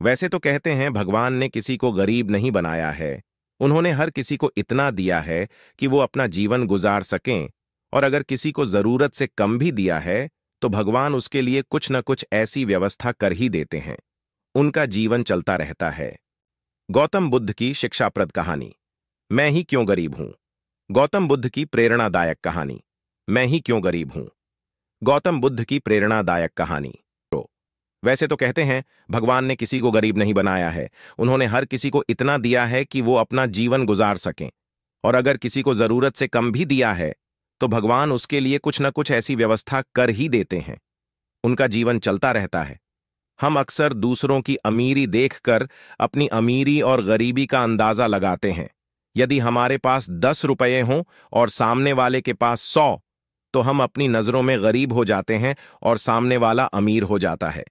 वैसे तो कहते हैं भगवान ने किसी को गरीब नहीं बनाया है। उन्होंने हर किसी को इतना दिया है कि वो अपना जीवन गुजार सकें, और अगर किसी को जरूरत से कम भी दिया है तो भगवान उसके लिए कुछ न कुछ ऐसी व्यवस्था कर ही देते हैं। उनका जीवन चलता रहता है। गौतम बुद्ध की शिक्षाप्रद कहानी, मैं ही क्यों गरीब हूं। गौतम बुद्ध की प्रेरणादायक कहानी, मैं ही क्यों गरीब हूं। गौतम बुद्ध की प्रेरणादायक कहानी। वैसे तो कहते हैं भगवान ने किसी को गरीब नहीं बनाया है। उन्होंने हर किसी को इतना दिया है कि वो अपना जीवन गुजार सकें, और अगर किसी को जरूरत से कम भी दिया है तो भगवान उसके लिए कुछ न कुछ ऐसी व्यवस्था कर ही देते हैं। उनका जीवन चलता रहता है। हम अक्सर दूसरों की अमीरी देखकर अपनी अमीरी और गरीबी का अंदाजा लगाते हैं। यदि हमारे पास 10 रुपये हों और सामने वाले के पास 100, तो हम अपनी नजरों में गरीब हो जाते हैं और सामने वाला अमीर हो जाता है।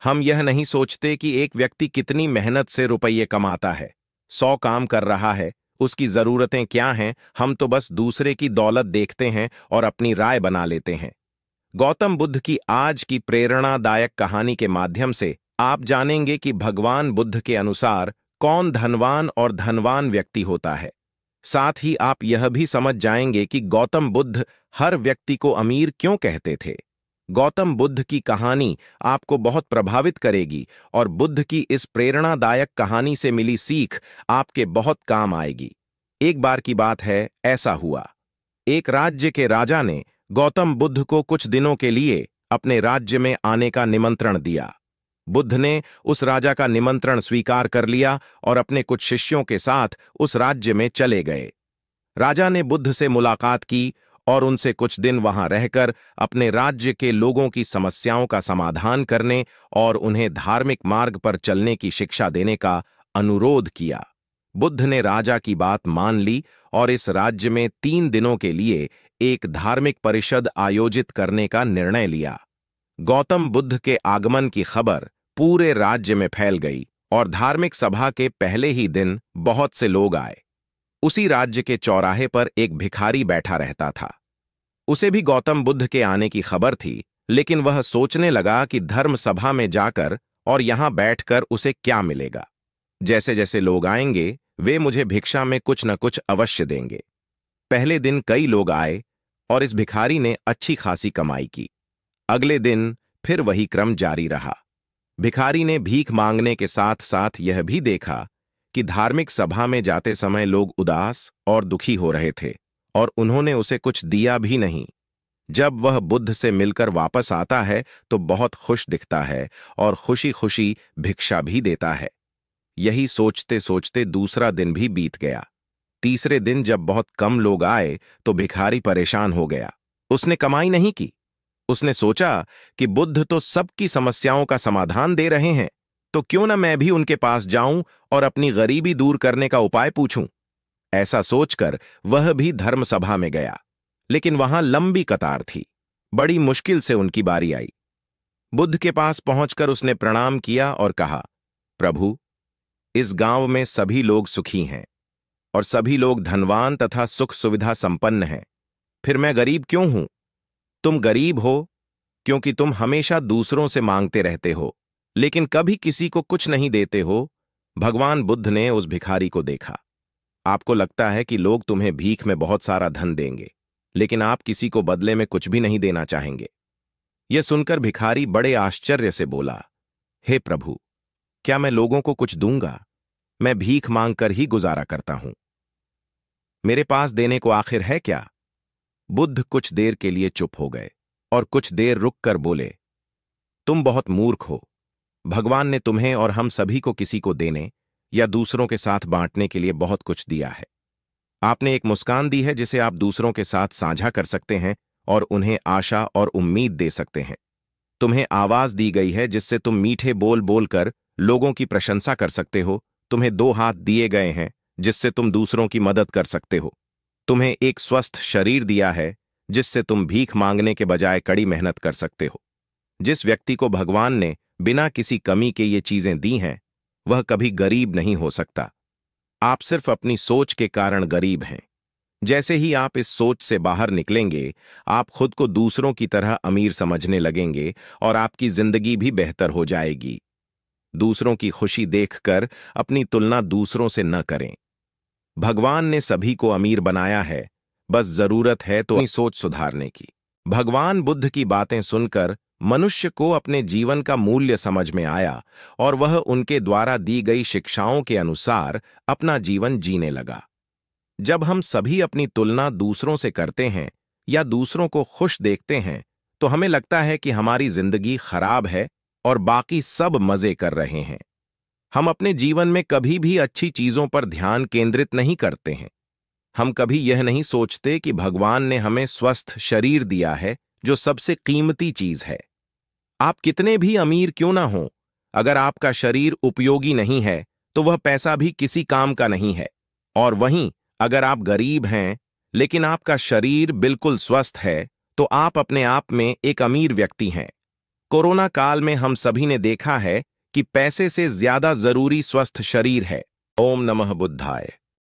हम यह नहीं सोचते कि एक व्यक्ति कितनी मेहनत से रुपये कमाता है, 100 काम कर रहा है, उसकी जरूरतें क्या हैं। हम तो बस दूसरे की दौलत देखते हैं और अपनी राय बना लेते हैं। गौतम बुद्ध की आज की प्रेरणादायक कहानी के माध्यम से आप जानेंगे कि भगवान बुद्ध के अनुसार कौन धनवान और धनवान व्यक्ति होता है। साथ ही आप यह भी समझ जाएंगे कि गौतम बुद्ध हर व्यक्ति को अमीर क्यों कहते थे। गौतम बुद्ध की कहानी आपको बहुत प्रभावित करेगी, और बुद्ध की इस प्रेरणादायक कहानी से मिली सीख आपके बहुत काम आएगी। एक बार की बात है, ऐसा हुआ। एक राज्य के राजा ने गौतम बुद्ध को कुछ दिनों के लिए अपने राज्य में आने का निमंत्रण दिया। बुद्ध ने उस राजा का निमंत्रण स्वीकार कर लिया और अपने कुछ शिष्यों के साथ उस राज्य में चले गए। राजा ने बुद्ध से मुलाकात की और उनसे कुछ दिन वहां रहकर अपने राज्य के लोगों की समस्याओं का समाधान करने और उन्हें धार्मिक मार्ग पर चलने की शिक्षा देने का अनुरोध किया। बुद्ध ने राजा की बात मान ली और इस राज्य में 3 दिनों के लिए एक धार्मिक परिषद आयोजित करने का निर्णय लिया। गौतम बुद्ध के आगमन की खबर पूरे राज्य में फैल गई और धार्मिक सभा के पहले ही दिन बहुत से लोग आए। उसी राज्य के चौराहे पर एक भिखारी बैठा रहता था। उसे भी गौतम बुद्ध के आने की खबर थी, लेकिन वह सोचने लगा कि धर्म सभा में जाकर और यहां बैठकर उसे क्या मिलेगा। जैसे जैसे लोग आएंगे वे मुझे भिक्षा में कुछ न कुछ अवश्य देंगे। पहले दिन कई लोग आए और इस भिखारी ने अच्छी खासी कमाई की। अगले दिन फिर वही क्रम जारी रहा। भिखारी ने भीख मांगने के साथ साथ यह भी देखा कि धार्मिक सभा में जाते समय लोग उदास और दुखी हो रहे थे, और उन्होंने उसे कुछ दिया भी नहीं। जब वह बुद्ध से मिलकर वापस आता है तो बहुत खुश दिखता है और खुशी खुशी भिक्षा भी देता है। यही सोचते सोचते दूसरा दिन भी बीत गया। तीसरे दिन जब बहुत कम लोग आए तो भिखारी परेशान हो गया। उसने कमाई नहीं की। उसने सोचा कि बुद्ध तो सबकी समस्याओं का समाधान दे रहे हैं, तो क्यों न मैं भी उनके पास जाऊं और अपनी गरीबी दूर करने का उपाय पूछूं। ऐसा सोचकर वह भी धर्म सभा में गया, लेकिन वहां लंबी कतार थी। बड़ी मुश्किल से उनकी बारी आई। बुद्ध के पास पहुंचकर उसने प्रणाम किया और कहा, प्रभु, इस गांव में सभी लोग सुखी हैं और सभी लोग धनवान तथा सुख सुविधा संपन्न हैं, फिर मैं गरीब क्यों हूं। तुम गरीब हो क्योंकि तुम हमेशा दूसरों से मांगते रहते हो, लेकिन कभी किसी को कुछ नहीं देते हो। भगवान बुद्ध ने उस भिखारी को देखा। आपको लगता है कि लोग तुम्हें भीख में बहुत सारा धन देंगे, लेकिन आप किसी को बदले में कुछ भी नहीं देना चाहेंगे। यह सुनकर भिखारी बड़े आश्चर्य से बोला, हे प्रभु, क्या मैं लोगों को कुछ दूंगा? मैं भीख मांगकर ही गुजारा करता हूं। मेरे पास देने को आखिर है क्या? बुद्ध कुछ देर के लिए चुप हो गए और कुछ देर रुककर बोले, तुम बहुत मूर्ख हो। भगवान ने तुम्हें और हम सभी को किसी को देने या दूसरों के साथ बांटने के लिए बहुत कुछ दिया है। आपने एक मुस्कान दी है जिसे आप दूसरों के साथ साझा कर सकते हैं और उन्हें आशा और उम्मीद दे सकते हैं। तुम्हें आवाज दी गई है जिससे तुम मीठे बोल बोलकर लोगों की प्रशंसा कर सकते हो। तुम्हें 2 हाथ दिए गए हैं जिससे तुम दूसरों की मदद कर सकते हो। तुम्हें एक स्वस्थ शरीर दिया है जिससे तुम भीख मांगने के बजाय कड़ी मेहनत कर सकते हो। जिस व्यक्ति को भगवान ने बिना किसी कमी के ये चीजें दी हैं, वह कभी गरीब नहीं हो सकता। आप सिर्फ अपनी सोच के कारण गरीब हैं। जैसे ही आप इस सोच से बाहर निकलेंगे, आप खुद को दूसरों की तरह अमीर समझने लगेंगे और आपकी जिंदगी भी बेहतर हो जाएगी। दूसरों की खुशी देखकर अपनी तुलना दूसरों से न करें। भगवान ने सभी को अमीर बनाया है, बस जरूरत है तो अपनी सोच सुधारने की। भगवान बुद्ध की बातें सुनकर मनुष्य को अपने जीवन का मूल्य समझ में आया और वह उनके द्वारा दी गई शिक्षाओं के अनुसार अपना जीवन जीने लगा। जब हम सभी अपनी तुलना दूसरों से करते हैं या दूसरों को खुश देखते हैं तो हमें लगता है कि हमारी जिंदगी खराब है और बाकी सब मजे कर रहे हैं। हम अपने जीवन में कभी भी अच्छी चीजों पर ध्यान केंद्रित नहीं करते हैं। हम कभी यह नहीं सोचते कि भगवान ने हमें स्वस्थ शरीर दिया है, जो सबसे कीमती चीज है। आप कितने भी अमीर क्यों ना हो, अगर आपका शरीर उपयोगी नहीं है तो वह पैसा भी किसी काम का नहीं है। और वहीं अगर आप गरीब हैं लेकिन आपका शरीर बिल्कुल स्वस्थ है तो आप अपने आप में एक अमीर व्यक्ति हैं। कोरोना काल में हम सभी ने देखा है कि पैसे से ज्यादा जरूरी स्वस्थ शरीर है। ओम नमः बुद्धाय।